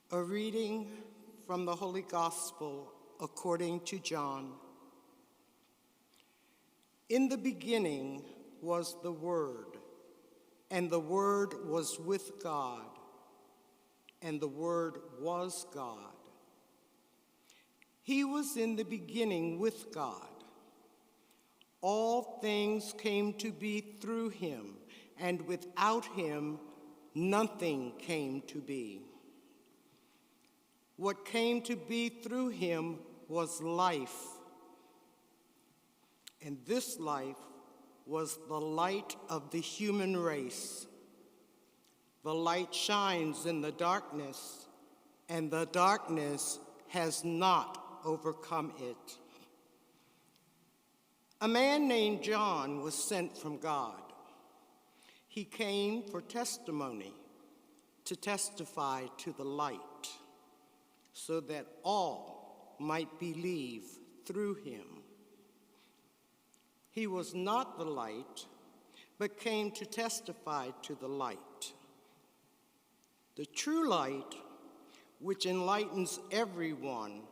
A reading from the Holy Gospel according to John. In the beginning was the Word, and the Word was with God, and the Word was God. He was in the beginning with God. All things came to be through him, and without him nothing came to be. What came to be through him was life, and this life was the light of the human race. The light shines in the darkness, and the darkness has not overcome it. A man named John was sent from God. He came for testimony, to testify to the light, so that all might believe through him. He was not the light, but came to testify to the light. The true light, which enlightens everyone,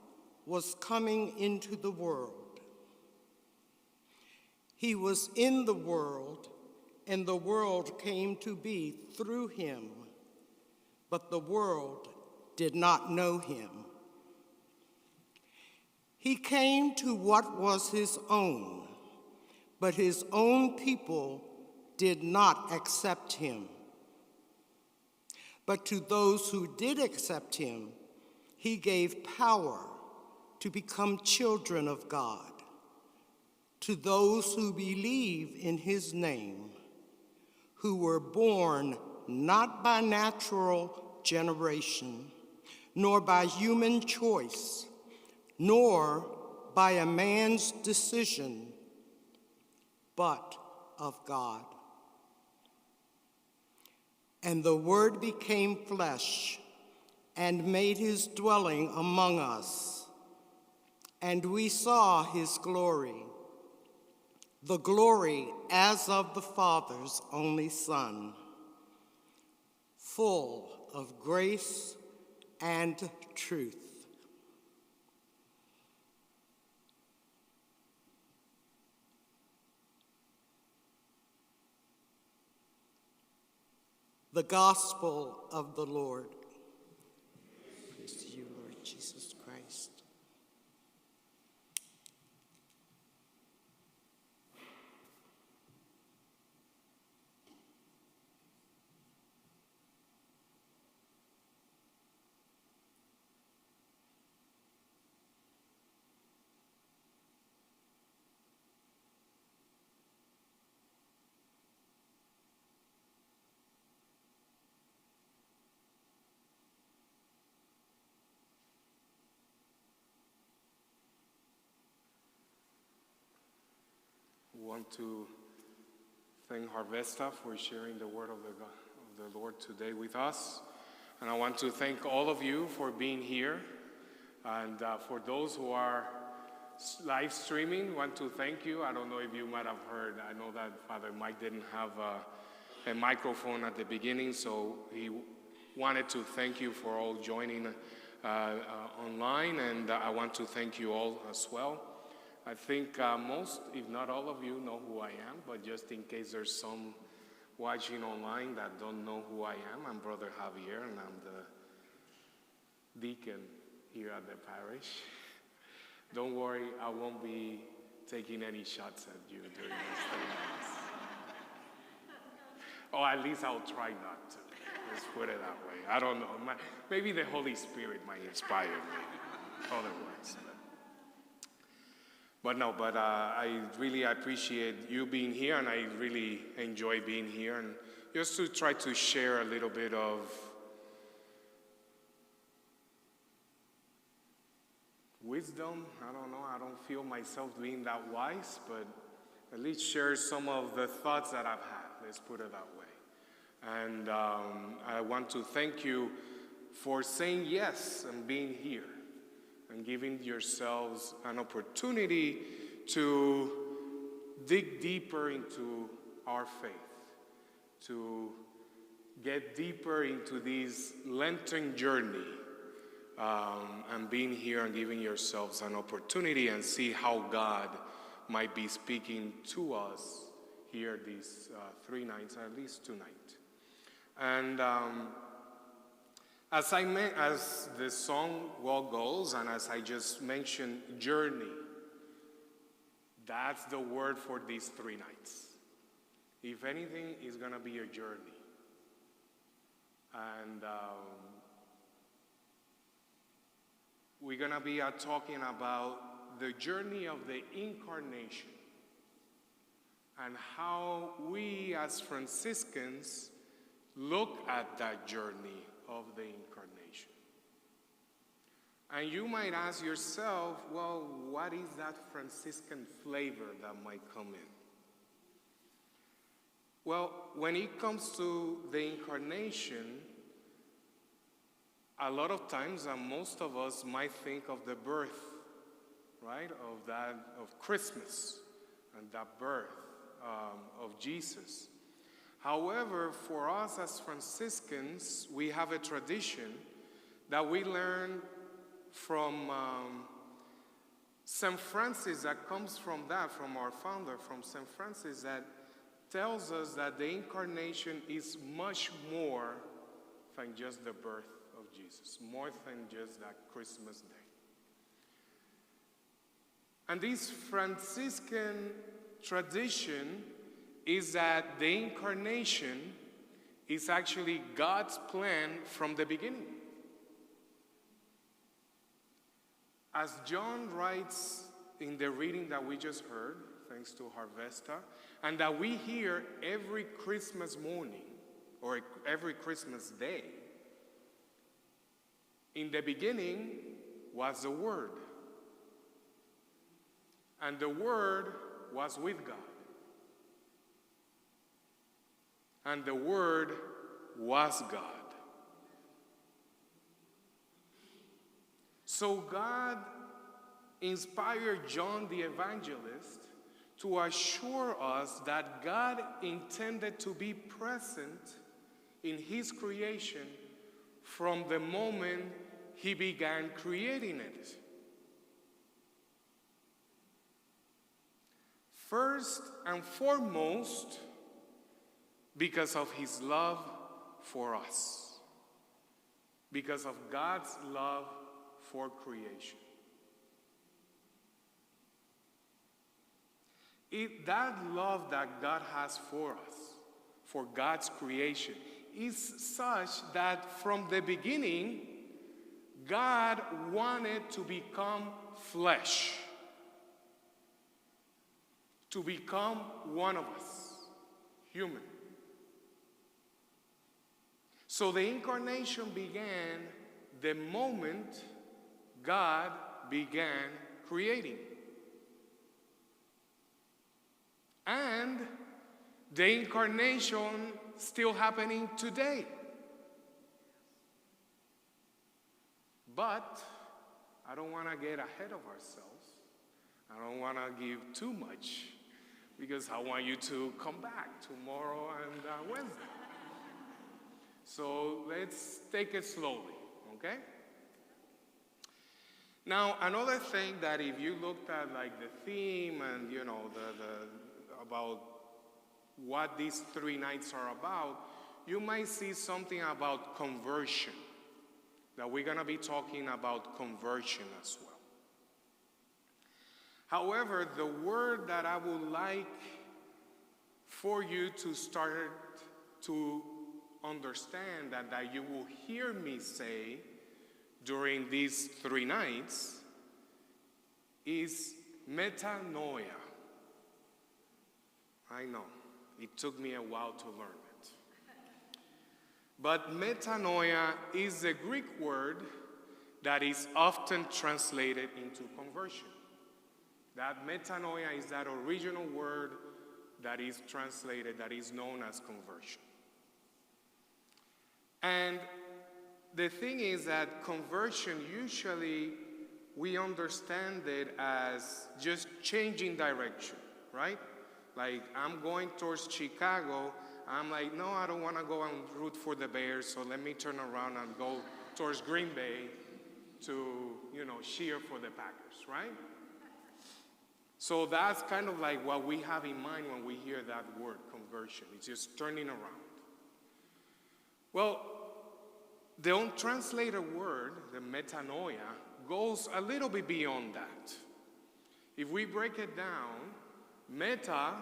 was coming into the world. He was in the world, and the world came to be through him, but the world did not know him. He came to what was his own, but his own people did not accept him. But to those who did accept him, he gave power to become children of God, to those who believe in his name, who were born not by natural generation, nor by human choice, nor by a man's decision, but of God. And the Word became flesh and made his dwelling among us, and we saw his glory, the glory as of the Father's only Son, full of grace and truth. The Gospel of the Lord. Praise to you, Lord Jesus Christ. We want to thank Harvesta for sharing the word of the Lord today with us. And I want to thank all of you for being here. And for those who are live streaming, I want to thank you. I don't know if you might have heard. I know that Father Mike didn't have a microphone at the beginning, so he wanted to thank you for all joining online. And I want to thank you all as well. I think most, if not all of you, know who I am, but just in case there's some watching online that don't know who I am, I'm Brother Javier, and I'm the deacon here at the parish. Don't worry, I won't be taking any shots at you during this 3 minutes. Or at least I'll try not to. Let's put it that way. I don't know. Maybe the Holy Spirit might inspire me otherwise. But I really appreciate you being here, and I really enjoy being here. And just to try to share a little bit of wisdom. I don't know, I don't feel myself being that wise, but at least share some of the thoughts that I've had. Let's put it that way. And I want to thank you for saying yes and being here, and giving yourselves an opportunity to dig deeper into our faith, to get deeper into this Lenten journey and being here and giving yourselves an opportunity and see how God might be speaking to us here these 3 nights, at least tonight. And as the song well goes, and as I just mentioned, journey, that's the word for these 3 nights. If anything, it's going to be a journey. And we're going to be talking about the journey of the incarnation and how we as Franciscans look at that journey of the incarnation. And you might ask yourself, well, what is that Franciscan flavor that might come in? Well, when it comes to the incarnation, a lot of times, and most of us might think of the birth, right, of Christmas and that birth of Jesus. However, for us as Franciscans, we have a tradition that we learn from St. Francis that comes from our founder, from St. Francis, that tells us that the incarnation is much more than just the birth of Jesus, more than just that Christmas day. And this Franciscan tradition is that the incarnation is actually God's plan from the beginning. As John writes in the reading that we just heard, thanks to Harvesta, and that we hear every Christmas morning or every Christmas day, in the beginning was the Word, and the Word was with God, and the Word was God. So God inspired John the Evangelist to assure us that God intended to be present in His creation from the moment He began creating it. First and foremost, because of His love for us, because of God's love for creation. That love that God has for us, for God's creation, is such that from the beginning, God wanted to become flesh, to become one of us, human. So the incarnation began the moment God began creating. And the incarnation still happening today. But I don't want to get ahead of ourselves. I don't want to give too much because I want you to come back tomorrow and Wednesday. So let's take it slowly, okay? Now, another thing that if you looked at like the theme and the about what these 3 nights are about, you might see something about conversion, that we're going to be talking about conversion as well. However, the word that I would like for you to start to understand and that you will hear me say during these 3 nights is metanoia. I know, it took me a while to learn it. But metanoia is a Greek word that is often translated into conversion. That metanoia is that original word that is translated, that is known as conversion. And the thing is that conversion, usually we understand it as just changing direction, right? Like, I'm going towards Chicago. I'm like, no, I don't want to go and root for the Bears, so let me turn around and go towards Green Bay. to, cheer for the Packers, right? So that's kind of like what we have in mind when we hear that word, conversion. It's just turning around. Well, the untranslated word, the metanoia, goes a little bit beyond that. If we break it down, meta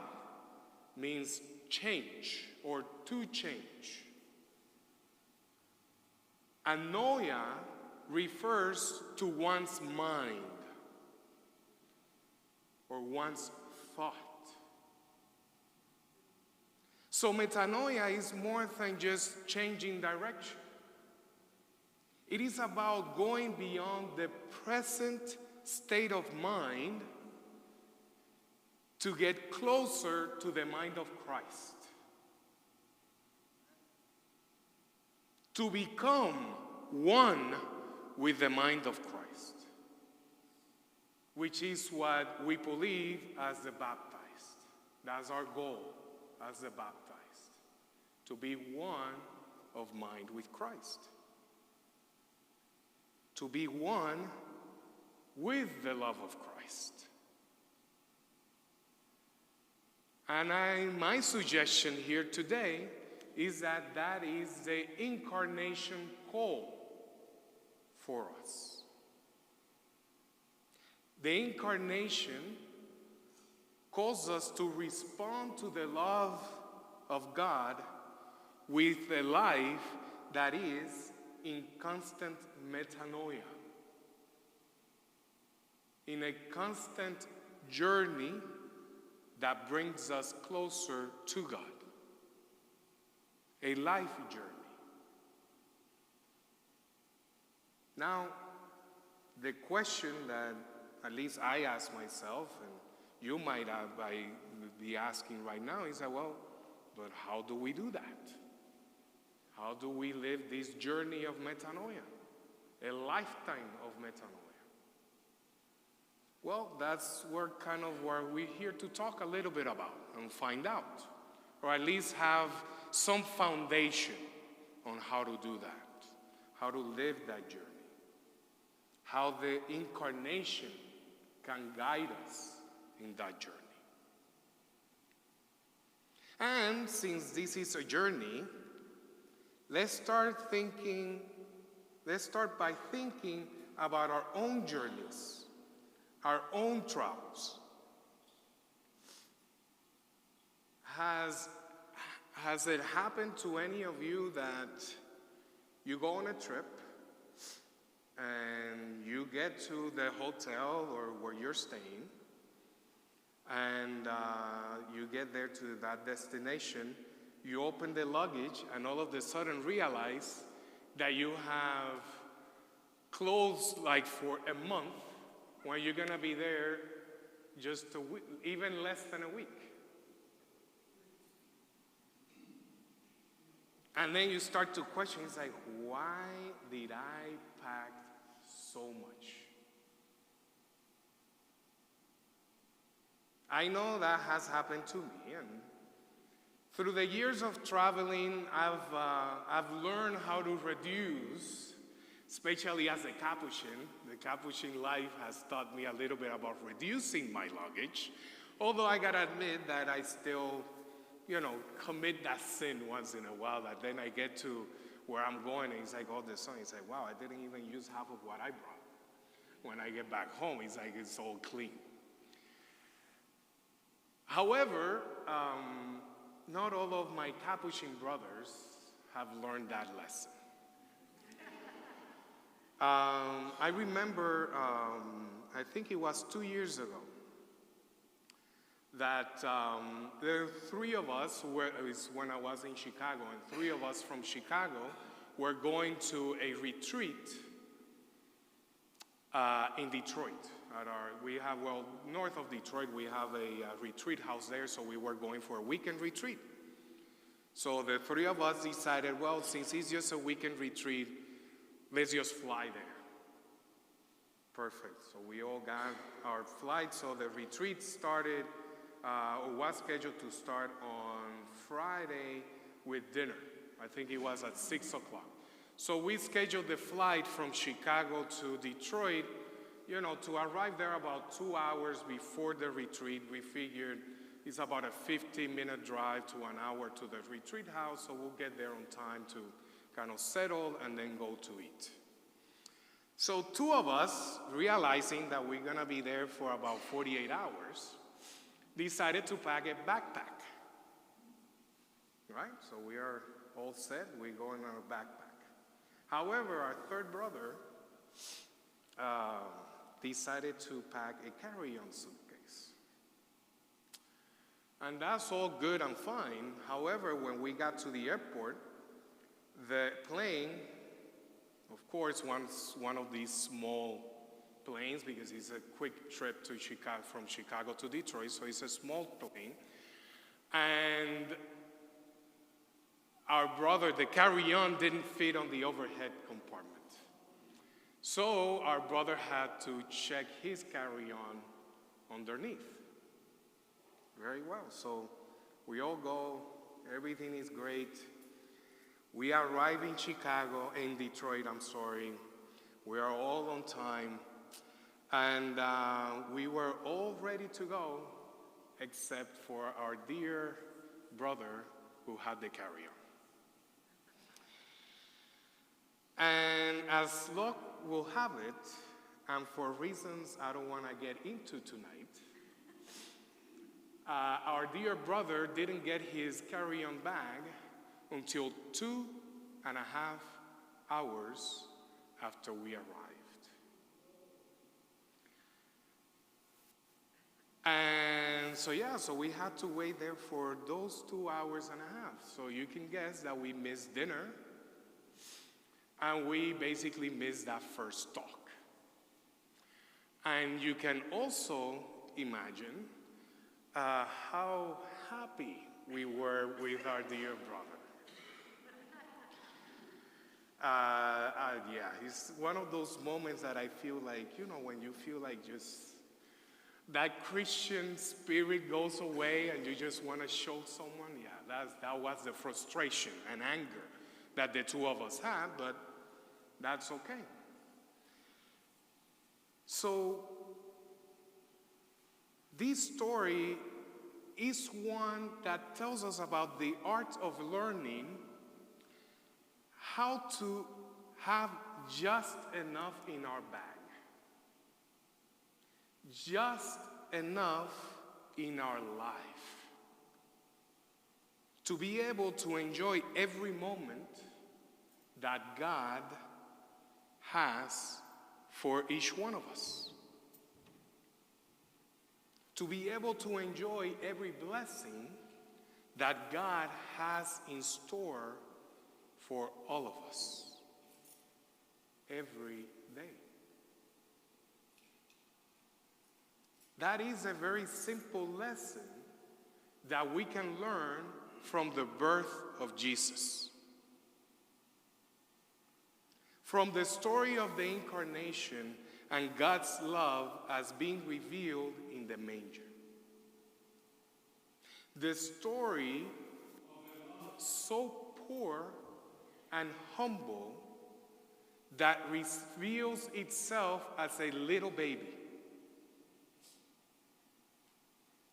means change or to change. Anoia refers to one's mind or one's thought. So metanoia is more than just changing direction. It is about going beyond the present state of mind to get closer to the mind of Christ. To become one with the mind of Christ, which is what we believe as the baptized. That's our goal as the baptized, to be one of mind with Christ. To be one with the love of Christ. And my suggestion here today is that that is the incarnation call for us. The incarnation calls us to respond to the love of God with a life that is in constant metanoia, in a constant journey that brings us closer to God, a life journey. Now, the question that at least I ask myself, and you might be asking right now, is that, well, but how do we do that? How do we live this journey of metanoia? A lifetime of metanoia. Well, that's where we're here to talk a little bit about and find out, or at least have some foundation on how to do that, how to live that journey, how the incarnation can guide us in that journey. And since this is a journey, let's start by thinking about our own journeys, our own travels. Has it happened to any of you that you go on a trip and you get to the hotel or where you're staying, and you get there to that destination, you open the luggage and all of a sudden realize that you have clothes like for a month when you're going to be there just a week, even less than a week. And then you start to question, it's like, why did I pack so much? I know that has happened to me, and through the years of traveling, I've learned how to reduce, especially as a Capuchin. The Capuchin life has taught me a little bit about reducing my luggage, although I gotta admit that I still, commit that sin once in a while, that then I get to where I'm going and it's like all the sun, it's like, wow, I didn't even use half of what I brought. When I get back home, it's like it's all clean. However, not all of my Capuchin brothers have learned that lesson. I remember, I think it was 2 years ago, that the three of us, it was when I was in Chicago, and three of us from Chicago were going to a retreat in Detroit. North of Detroit, we have a retreat house there, so we were going for a weekend retreat. So the three of us decided, well, since it's just a weekend retreat, let's just fly there. Perfect. So we all got our flight. So the retreat started, was scheduled to start on Friday with dinner. I think it was at 6 o'clock. So we scheduled the flight from Chicago to Detroit, to arrive there about 2 hours before the retreat. We figured it's about a 15-minute drive to an hour to the retreat house, so we'll get there on time to kind of settle and then go to eat. So 2 of us, realizing that we're going to be there for about 48 hours, decided to pack a backpack. Right? So we are all set. We're going on a backpack. However, our third brother decided to pack a carry-on suitcase. And that's all good and fine. However, when we got to the airport, the plane, of course, one of these small planes, because it's a quick trip to Chicago, from Chicago to Detroit, so it's a small plane. And our brother, the carry-on, didn't fit on the overhead compartment. So our brother had to check his carry-on underneath. Very well. So we all go. Everything is great. We arrive in Detroit, I'm sorry. We are all on time. And we were all ready to go, except for our dear brother who had the carry-on. And as luck will have it, and for reasons I don't want to get into tonight, our dear brother didn't get his carry-on bag until 2.5 hours after we arrived. And so we had to wait there for those 2.5 hours. So you can guess that we missed dinner. And we basically missed that first talk. And you can also imagine how happy we were with our dear brother. It's one of those moments that I feel like, when you feel like just that Christian spirit goes away and you just want to show someone. That was the frustration and anger that the 2 of us had, but that's okay. So this story is one that tells us about the art of learning how to have just enough in our bag. Just enough in our life. To be able to enjoy every moment that God has for each one of us. To be able to enjoy every blessing that God has in store for all of us every day. That is a very simple lesson that we can learn from the birth of Jesus. From the story of the incarnation and God's love as being revealed in the manger. The story of a love so poor and humble that reveals itself as a little baby.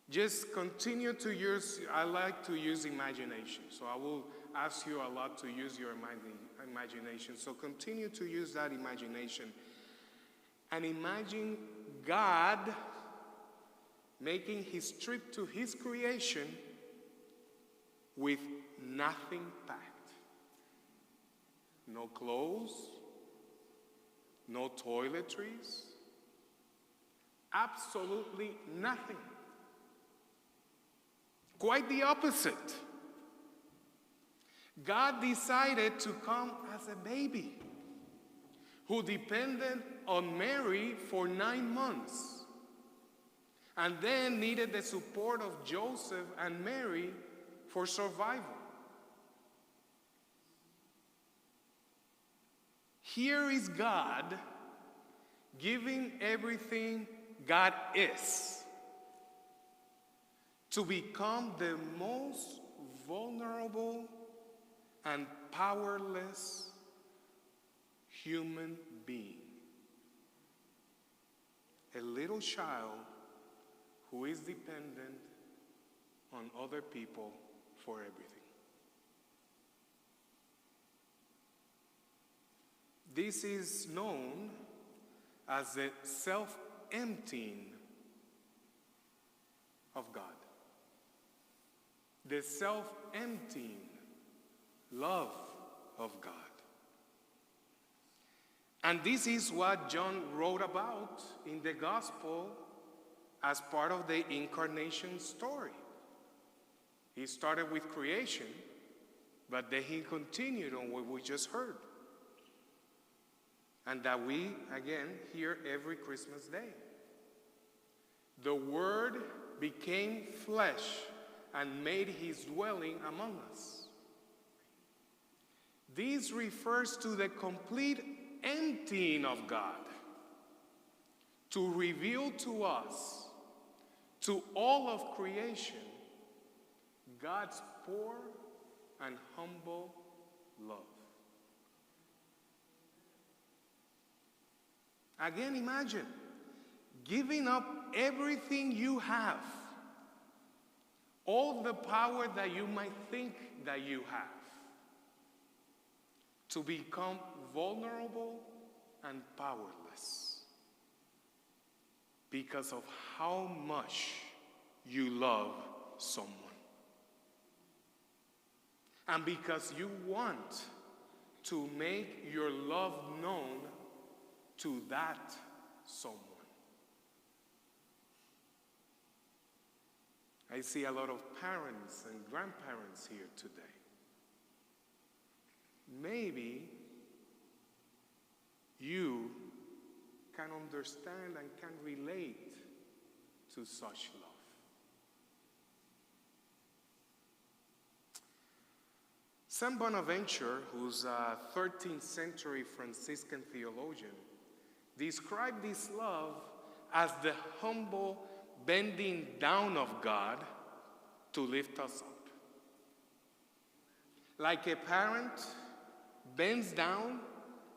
Just continue to use, I like to use imagination, so I will ask you a lot to use your imagination. So continue to use that imagination. And imagine God making his trip to his creation with nothing packed. No clothes, no toiletries, absolutely nothing. Quite the opposite. God decided to come as a baby who depended on Mary for 9 months and then needed the support of Joseph and Mary for survival. Here is God giving everything God is to become the most vulnerable and powerless human being. A little child who is dependent on other people for everything. This is known as the self-emptying of God. The self-emptying love of God. And this is what John wrote about in the gospel as part of the incarnation story. He started with creation, but then he continued on what we just heard. And that we, again, hear every Christmas day. The Word became flesh and made his dwelling among us. This refers to the complete emptying of God to reveal to us, to all of creation, God's poor and humble love. Again, imagine giving up everything you have, all the power that you might think that you have, to become vulnerable and powerless because of how much you love someone. And because you want to make your love known to that someone. I see a lot of parents and grandparents here today. Maybe you can understand and can relate to such love. Saint Bonaventure, who's a 13th century Franciscan theologian, described this love as the humble bending down of God to lift us up. Like a parent bends down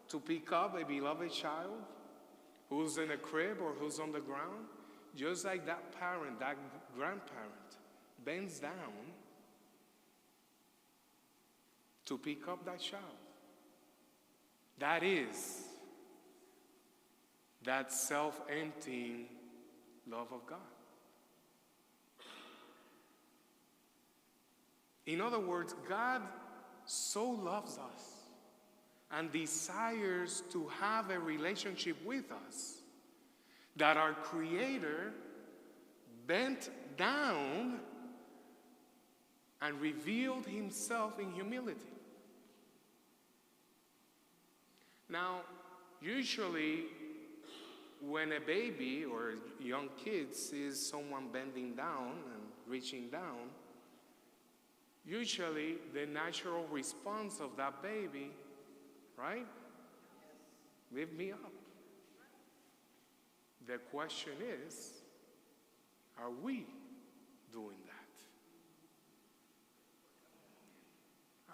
to pick up a beloved child who's in a crib or who's on the ground, just like that parent, that grandparent, bends down to pick up that child. That is that self-emptying love of God. In other words, God so loves us and desires to have a relationship with us that our Creator bent down and revealed himself in humility. Now, usually when a baby or a young kid sees someone bending down and reaching down, usually the natural response of that baby, right? Lift me up. The question is, are we doing that?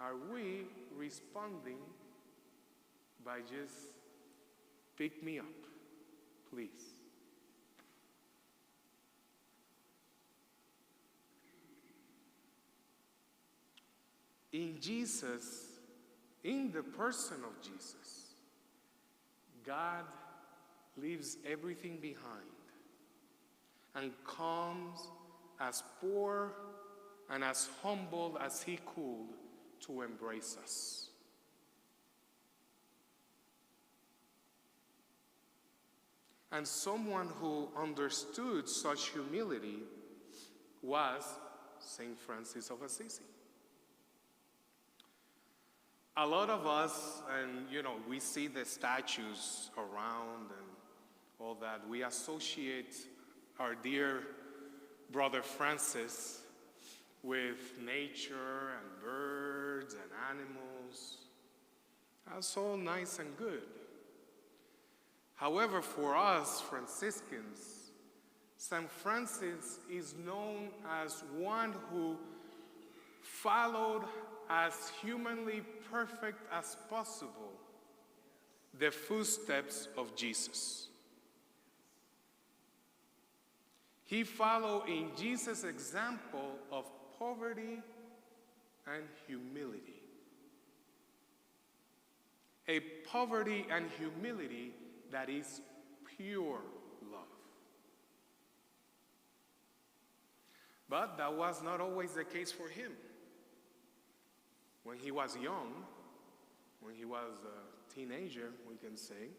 Are we responding by just pick me up, please? In Jesus, in the person of Jesus, God leaves everything behind and comes as poor and as humble as he could to embrace us. And someone who understood such humility was Saint Francis of Assisi. A lot of us, and we see the statues around and all that, we associate our dear brother Francis with nature and birds and animals. That's all nice and good. However, for us Franciscans, St. Francis is known as one who followed as humanly perfect as possible the footsteps of Jesus. He followed in Jesus' example of poverty and humility. A poverty and humility that is pure love. But that was not always the case for him. When he was young, when he was a teenager, we can say,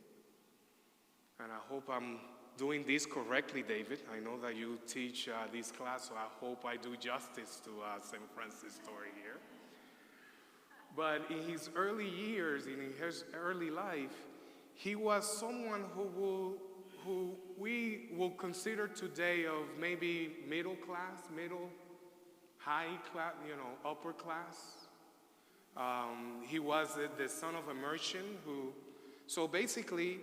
and I hope I'm doing this correctly, David. I know that you teach this class, so I hope I do justice to St. Francis' story here. But in his early years, in his early life, he was someone who we will consider today of maybe middle class, high class, upper class. He was the son of a merchant so basically,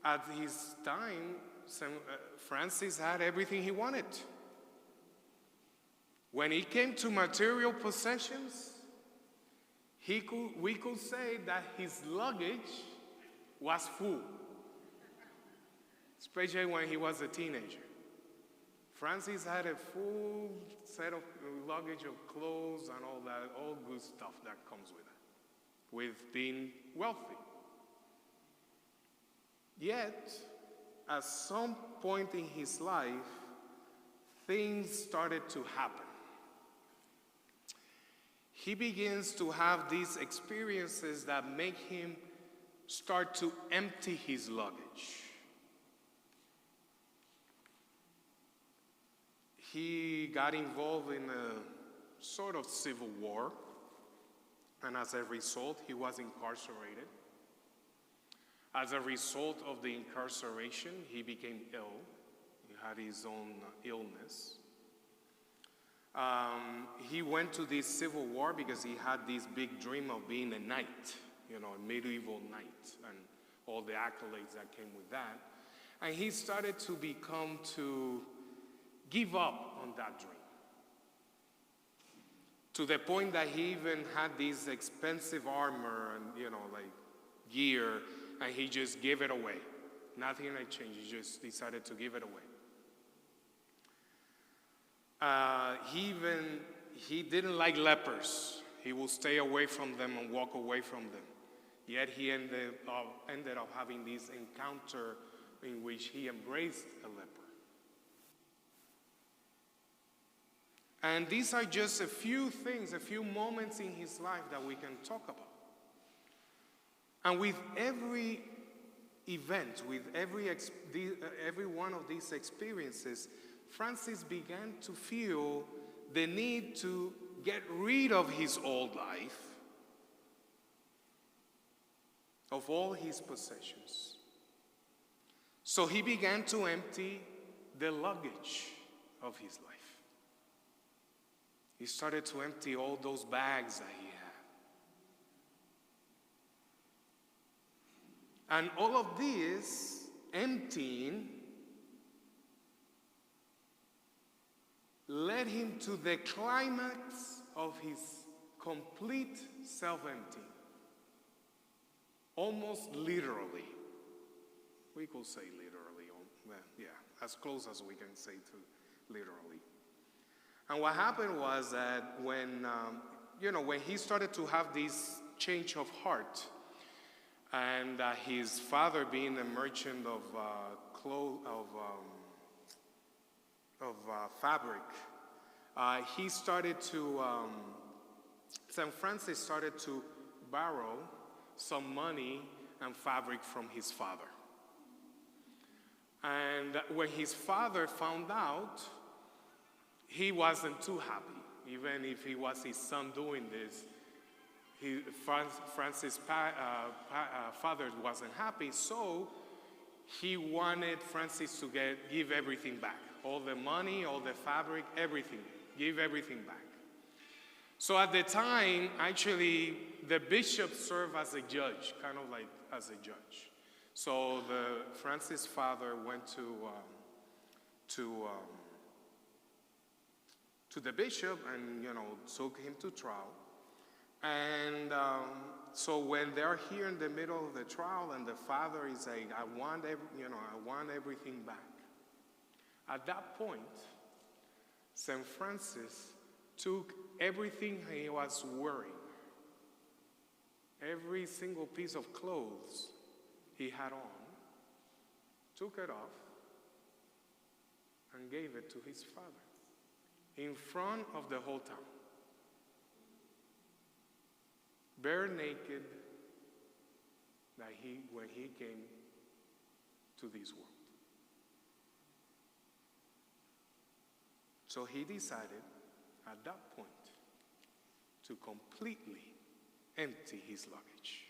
at his time, Francis had everything he wanted. When it came to material possessions, we could say that his luggage was full, especially when he was a teenager. Francis had a full set of luggage of clothes and all that, all good stuff that comes with it, with being wealthy. Yet, at some point in his life, things started to happen. He begins to have these experiences that make him start to empty his luggage. He got involved in a sort of civil war, and as a result, he was incarcerated. As a result of the incarceration, he became ill. He had his own illness. He went to this civil war because he had this big dream of being a knight, a medieval knight, and all the accolades that came with that. And he started to give up on that dream. To the point that he even had this expensive armor and, gear, and he just gave it away. Nothing had changed, he just decided to give it away. He didn't like lepers. He would stay away from them and walk away from them. Yet he ended up having this encounter in which he embraced a leper. And these are just a few things, a few moments in his life that we can talk about. And with every event, with every one of these experiences, Francis began to feel the need to get rid of his old life, of all his possessions. So he began to empty the luggage of his life. He started to empty all those bags that he had. And all of this emptying led him to the climax of his complete self-emptying. Almost literally. We could say literally, as close as we can say to literally. And what happened was that when he started to have this change of heart, and his father being a merchant of fabric, he started to, St. Francis started to borrow some money and fabric from his father. And when his father found out, he wasn't too happy. Even if he was his son doing this, Francis' father wasn't happy, so he wanted Francis to give everything back. All the money, all the fabric, everything. Give everything back. So at the time, actually, the bishop served as a judge, kind of like as a judge. So Francis' father went to the bishop and, took him to trial. And so when they're here in the middle of the trial and the father is saying, I want everything back. At that point, St. Francis took everything he was wearing, every single piece of clothes he had on, took it off, and gave it to his father in front of the whole town. Bare naked, when he came to this world. So he decided at that point to completely empty his luggage.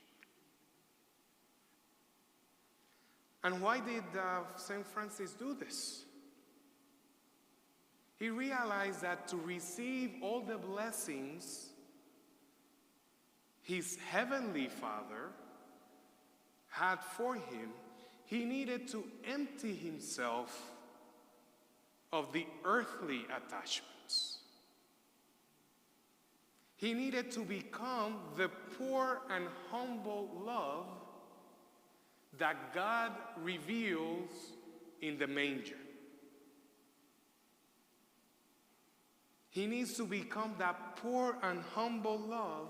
And why did St. Francis do this? He realized that to receive all the blessings his heavenly Father had for him, he needed to empty himself of the earthly attachments. He needed to become the poor and humble love that God reveals in the manger. He needs to become that poor and humble love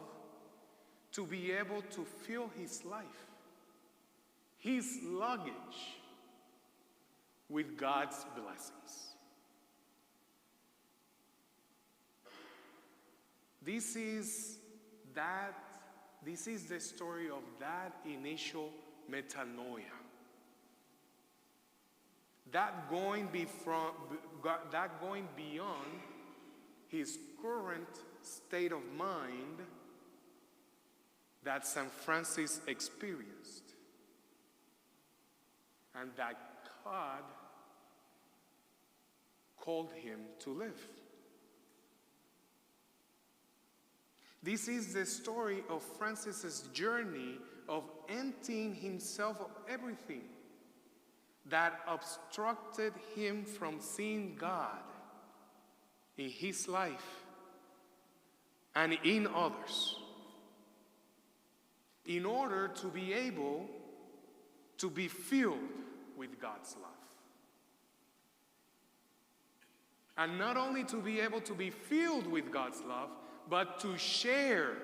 to be able to fill his life, his luggage, with God's blessings. This is the story of that initial metanoia. That going beyond his current state of mind that St. Francis experienced, and that God called him to live. This is the story of Francis's journey of emptying himself of everything that obstructed him from seeing God in his life and in others, in order to be able to be filled with God's love. And not only to be able to be filled with God's love, but to share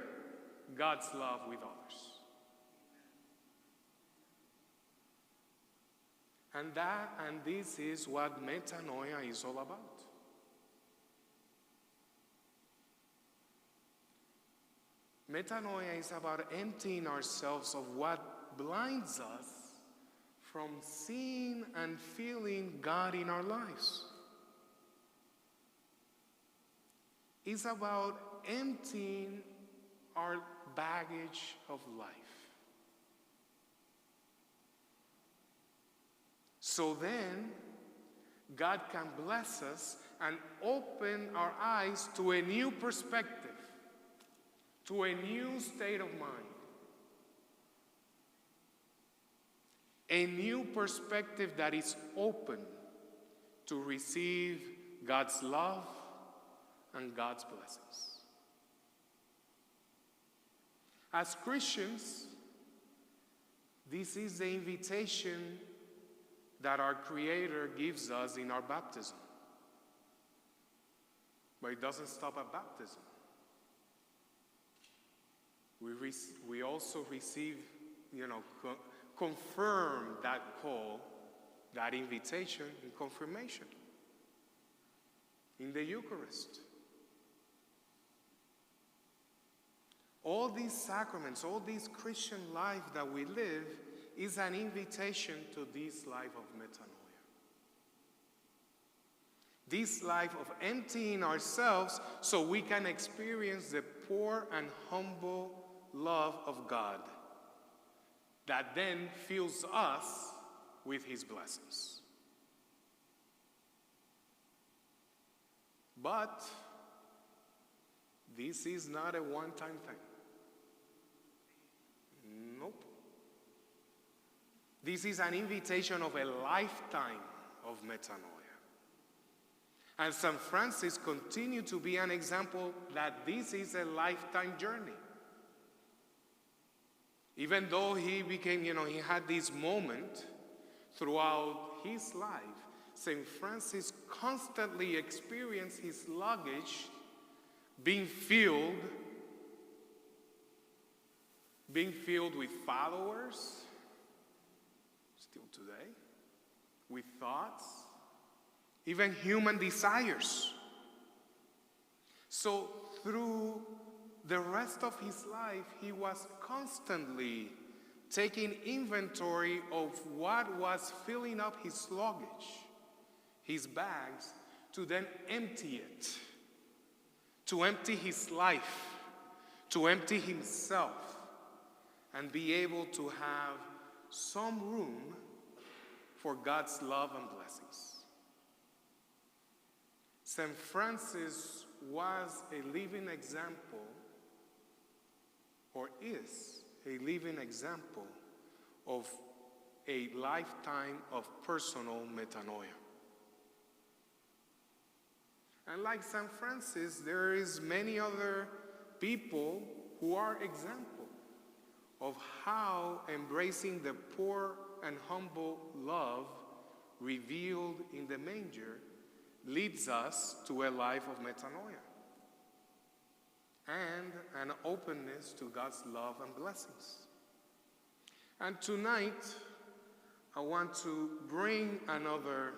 God's love with others. And this is what metanoia is all about. Metanoia is about emptying ourselves of what blinds us from seeing and feeling God in our lives. It's about emptying our baggage of life. So then, God can bless us and open our eyes to a new perspective, to a new state of mind. A new perspective that is open to receive God's love and God's blessings. As Christians, this is the invitation that our Creator gives us in our baptism. But it doesn't stop at baptism. We also receive, confirm that call, that invitation in confirmation, in the Eucharist. All these sacraments, all this Christian life that we live is an invitation to this life of metanoia. This life of emptying ourselves so we can experience the poor and humble love of God that then fills us with His blessings. But this is not a one-time thing. Nope. This is an invitation of a lifetime of metanoia. And St. Francis continued to be an example that this is a lifetime journey. Even though he became, he had this moment throughout his life, St. Francis constantly experienced his luggage being filled with followers, still today, with thoughts, even human desires. So through the rest of his life, he was constantly taking inventory of what was filling up his luggage, his bags, to then empty it, to empty his life, to empty himself, and be able to have some room for God's love and blessings. St. Francis was a living example, or is a living example, of a lifetime of personal metanoia. And like St. Francis, there is many other people who are example of how embracing the poor and humble love revealed in the manger leads us to a life of metanoia and an openness to God's love and blessings. And tonight, I want to bring another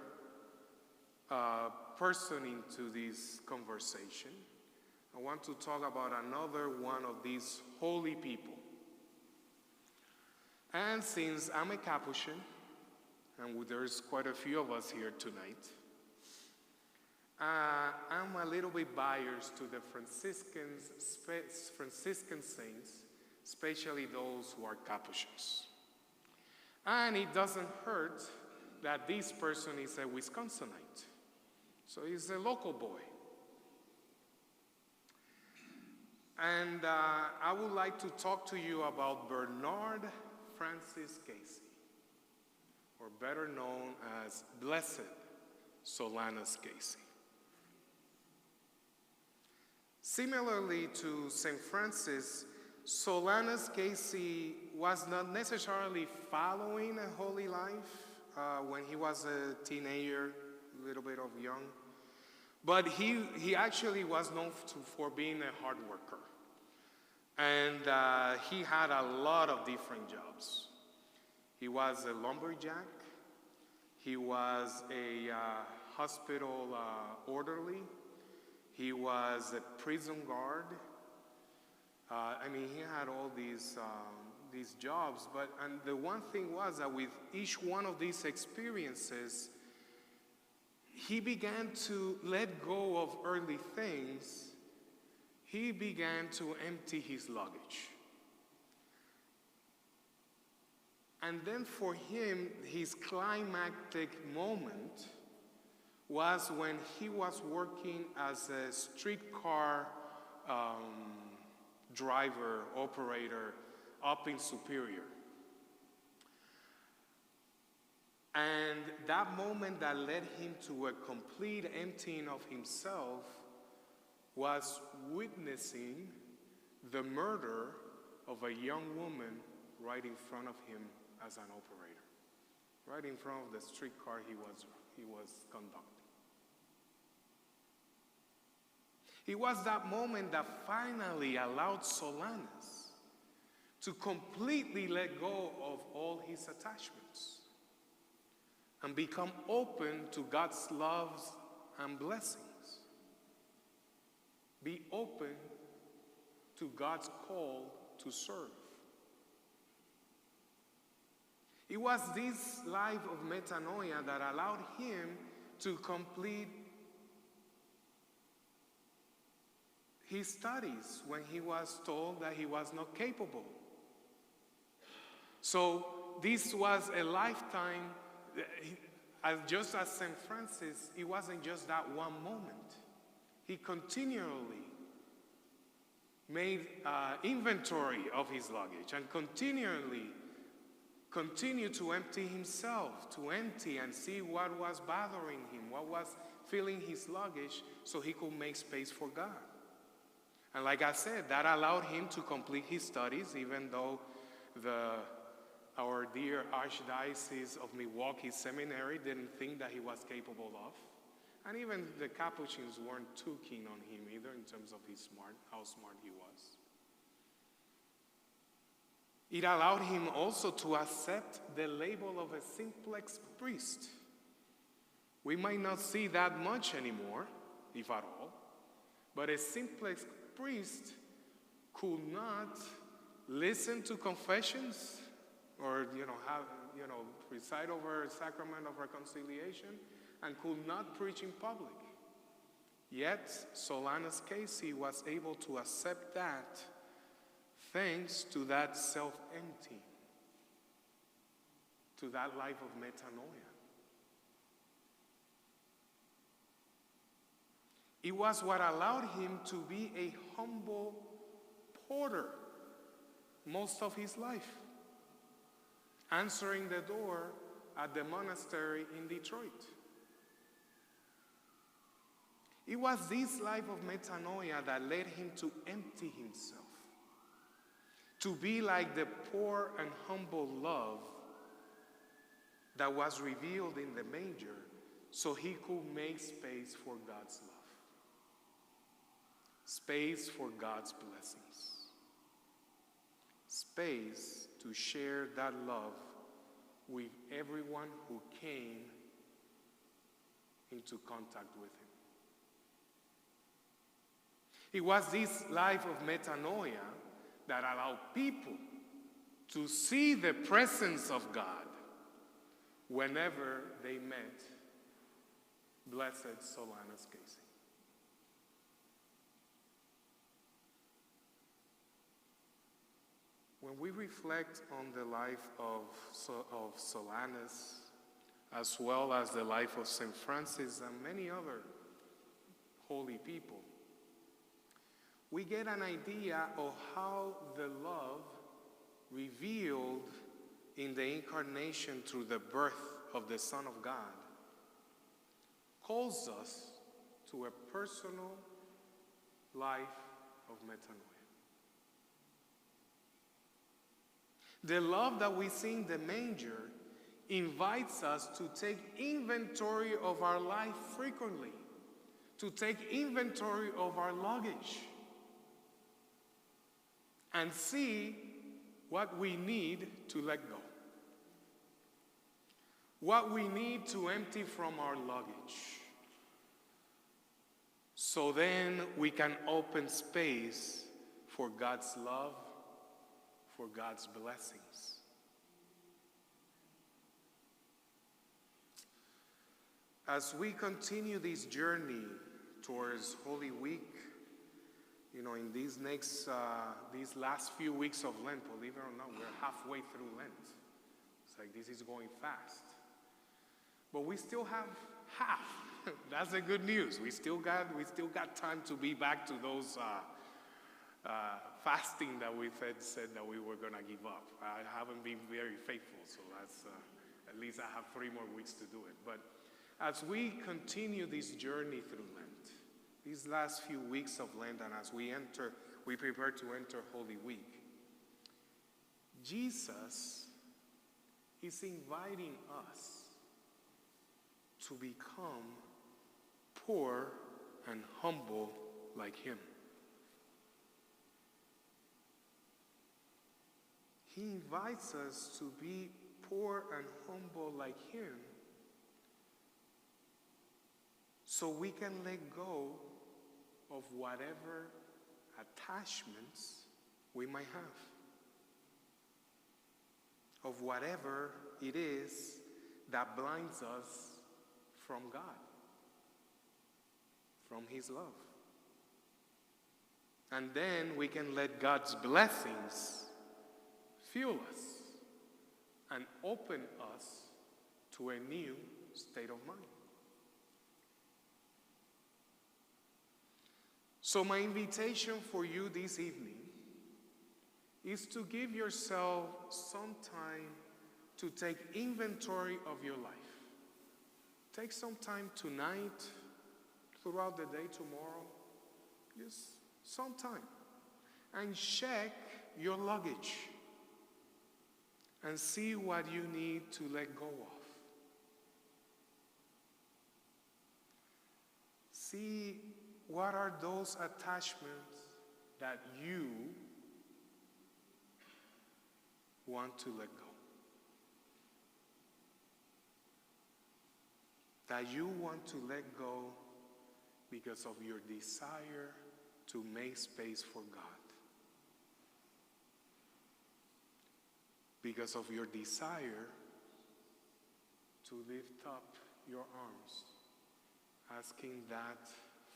person into this conversation. I want to talk about another one of these holy people. And since I'm a Capuchin, and there's quite a few of us here tonight, I'm a little bit biased to the Franciscan saints, especially those who are Capuchins. And it doesn't hurt that this person is a Wisconsinite. So he's a local boy. And I would like to talk to you about Bernard Francis Casey, or better known as Blessed Solanus Casey. Similarly to St. Francis, Solanus Casey was not necessarily following a holy life when he was a teenager, a little bit of young, but he actually was known for being a hard worker. And he had a lot of different jobs. He was a lumberjack. He was a hospital orderly. He was a prison guard. He had all these jobs. And the one thing was that with each one of these experiences, he began to let go of earthly things. He began to empty his luggage. And then for him, his climactic moment was when he was working as a streetcar driver, operator up in Superior. And that moment that led him to a complete emptying of himself was witnessing the murder of a young woman right in front of him as an operator, right in front of the streetcar he was conducting. It was that moment that finally allowed Solanus to completely let go of all his attachments and become open to God's love and blessings. Be open to God's call to serve. It was this life of metanoia that allowed him to complete his studies when he was told that he was not capable. So this was a lifetime, just as St. Francis, it wasn't just that one moment. He continually made inventory of his luggage and continued to empty himself, to empty and see what was bothering him, what was filling his luggage, so he could make space for God. And like I said, that allowed him to complete his studies, even though our dear Archdiocese of Milwaukee Seminary didn't think that he was capable of. And even the Capuchins weren't too keen on him either in terms of how smart he was. It allowed him also to accept the label of a simplex priest. We might not see that much anymore, if at all, but a simplex priest could not listen to confessions or preside over a sacrament of reconciliation, and could not preach in public. Yet Solanus Casey was able to accept that thanks to that self-emptying, to that life of metanoia. It was what allowed him to be a humble porter most of his life, answering the door at the monastery in Detroit. It was this life of metanoia that led him to empty himself, to be like the poor and humble love that was revealed in the manger, so he could make space for God's love, space for God's blessings, space to share that love with everyone who came into contact with him. It was this life of metanoia that allowed people to see the presence of God whenever they met Blessed Solanus Casey. When we reflect on the life of Solanus, as well as the life of St. Francis and many other holy people, we get an idea of how the love revealed in the incarnation through the birth of the Son of God calls us to a personal life of metanoia. The love that we see in the manger invites us to take inventory of our life frequently, to take inventory of our luggage, and see what we need to let go, what we need to empty from our luggage, so then we can open space for God's love, for God's blessings. As we continue this journey towards Holy Week, in these last few weeks of Lent, believe it or not, we're halfway through Lent. It's like this is going fast. But we still have half. That's the good news. We still got time to be back to those fasting that we said that we were going to give up. I haven't been very faithful, so that's at least I have 3 more weeks to do it. But as we continue this journey through Lent, these last few weeks of Lent, and as we prepare to enter Holy Week, Jesus is inviting us to become poor and humble like him. He invites us to be poor and humble like him so we can let go of whatever attachments we might have, of whatever it is that blinds us from God, from his love. And then we can let God's blessings fuel us and open us to a new state of mind. So my invitation for you this evening is to give yourself some time to take inventory of your life. Take some time tonight, throughout the day, tomorrow, just some time, and check your luggage. and see what you need to let go of. See what are those attachments that you want to let go. That you want to let go because of your desire to make space for God. Because of your desire to lift up your arms, asking that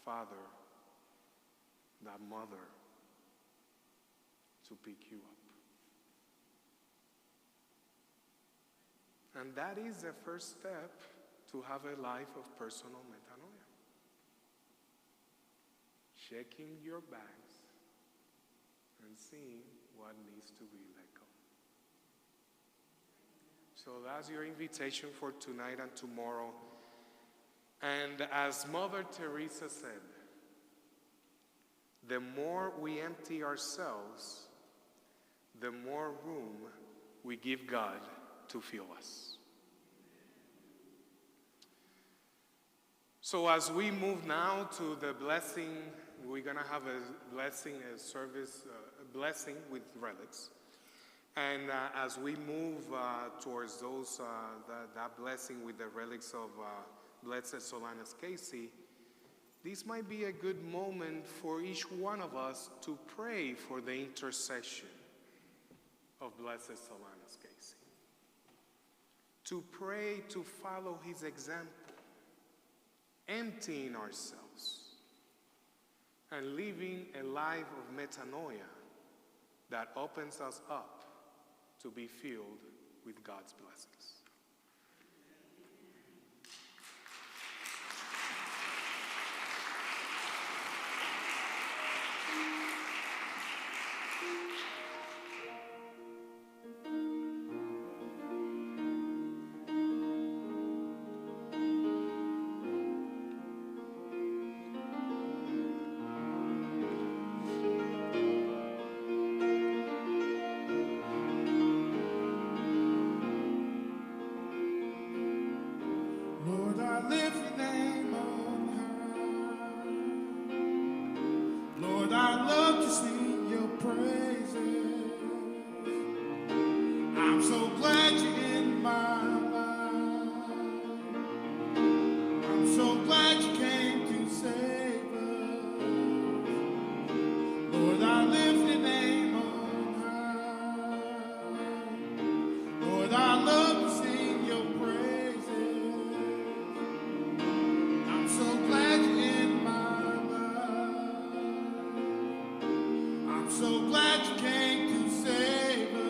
father, that mother, to pick you up. And that is the first step to have a life of personal metanoia. Checking your bags and seeing what needs to be let go. So that's your invitation for tonight and tomorrow. And as Mother Teresa said, the more we empty ourselves, the more room we give God to fill us. So as we move now to the blessing, we're going to have a blessing, a service, a blessing with relics. And as we move towards those that blessing with the relics of Blessed Solanus Casey, this might be a good moment for each one of us to pray for the intercession of Blessed Solanus Casey. To pray to follow his example, emptying ourselves and living a life of metanoia that opens us up to be filled with God's blessings. Lord, I lift your name on high. Lord, I love to sing your praises. I'm so glad you're in my life. I'm so glad you came to save us. Lord, I lift your name on high. Lord, I love to sing your praises. I'm so glad you're in my life. I'm so glad you came to save us.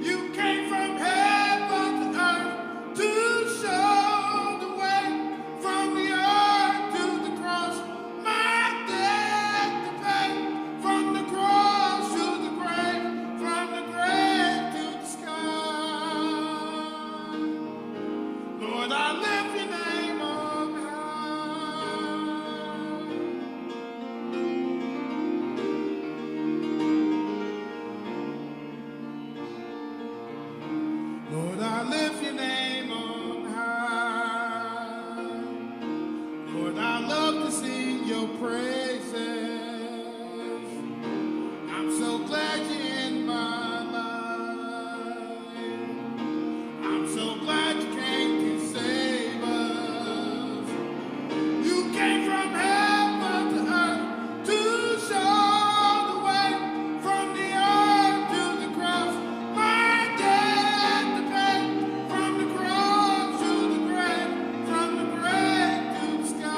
You came from heaven to earth to show the way. From the earth to the cross, my debt to pay. From the cross to the grave, from the grave to the sky. Lord, I lift your name on high. Lord, I lift your name on high. Lord, I love to sing your praises. I'm so glad you're in my life. I'm so glad you came to save us. You came from heaven to earth to show the way. From the earth to the cross, my debt to pay. From the cross to the grave, from the grave to the sky.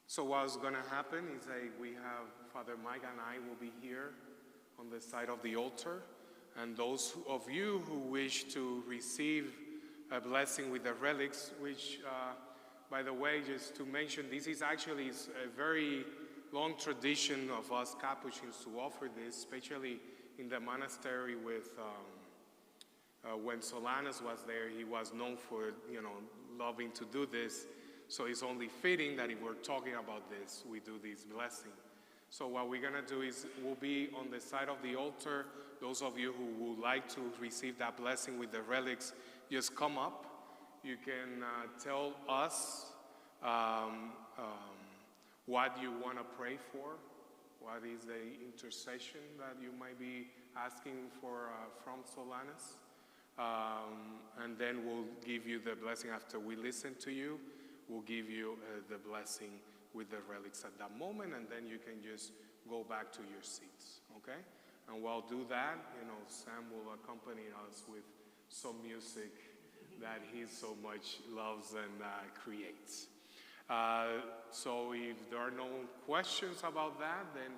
So what's going to happen is we have Father Mike and I will be here on the side of the altar. And those of you who wish to receive a blessing with the relics, which, by the way, just to mention, this is actually a very long tradition of us Capuchins to offer this, especially in the monastery with, when Solanus was there, he was known for, loving to do this. So it's only fitting that if we're talking about this, we do this blessing. So what we're going to do is we'll be on the side of the altar. Those of you who would like to receive that blessing with the relics, just come up. You can tell us what you want to pray for, what is the intercession that you might be asking for from Solanus. And then we'll give you the blessing after we listen to you. We'll give you the blessing with the relics at that moment, and then you can just go back to your seats, okay? And while do that, Sam will accompany us with some music that he so much loves and creates. So if there are no questions about that, then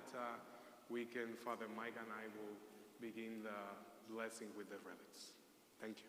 Father Mike and I will begin the blessing with the relics. Thank you.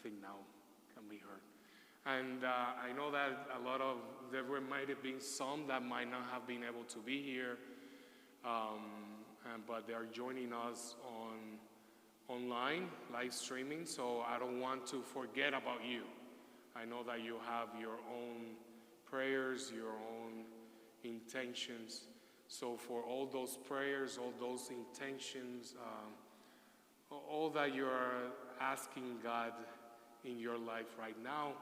think now can be heard. And I know that there might have been some that might not have been able to be here, but they are joining us online, live streaming, so I don't want to forget about you. I know that you have your own prayers, your own intentions. So for all those prayers, all those intentions, all that you're asking God in your life right now,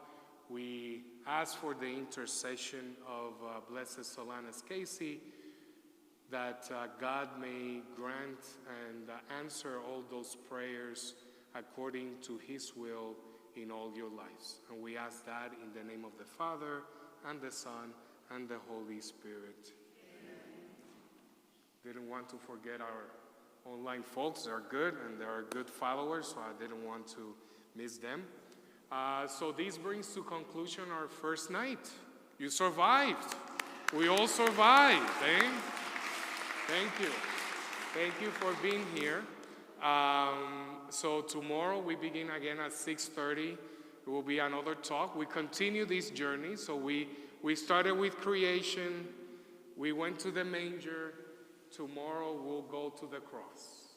we ask for the intercession of Blessed Solanus Casey, that God may grant and answer all those prayers according to his will in all your lives. And we ask that in the name of the Father, and the Son, and the Holy Spirit. Didn't want to forget our online folks. They're good, and they are good followers, so I didn't want to miss them. So this brings to conclusion our first night. You survived. We all survived. Eh? Thank you. Thank you for being here. So tomorrow we begin again at 6:30. It will be another talk. We continue this journey. So we started with creation. We went to the manger. Tomorrow we'll go to the cross.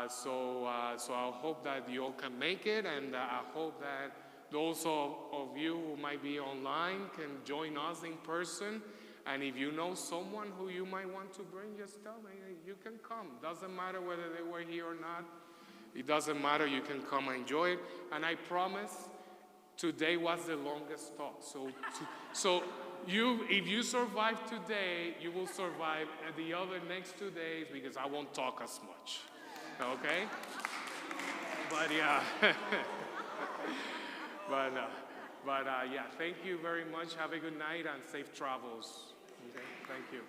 So I hope that you all can make it, and I hope that those of you who might be online can join us in person. And if you know someone who you might want to bring, just tell me, you can come. Doesn't matter whether they were here or not. It doesn't matter, you can come and enjoy it. And I promise, today was the longest talk. So if you survive today, you will survive the other next 2 days, because I won't talk as much. Okay? But yeah. But yeah, thank you very much. Have a good night and safe travels. Okay? Thank you.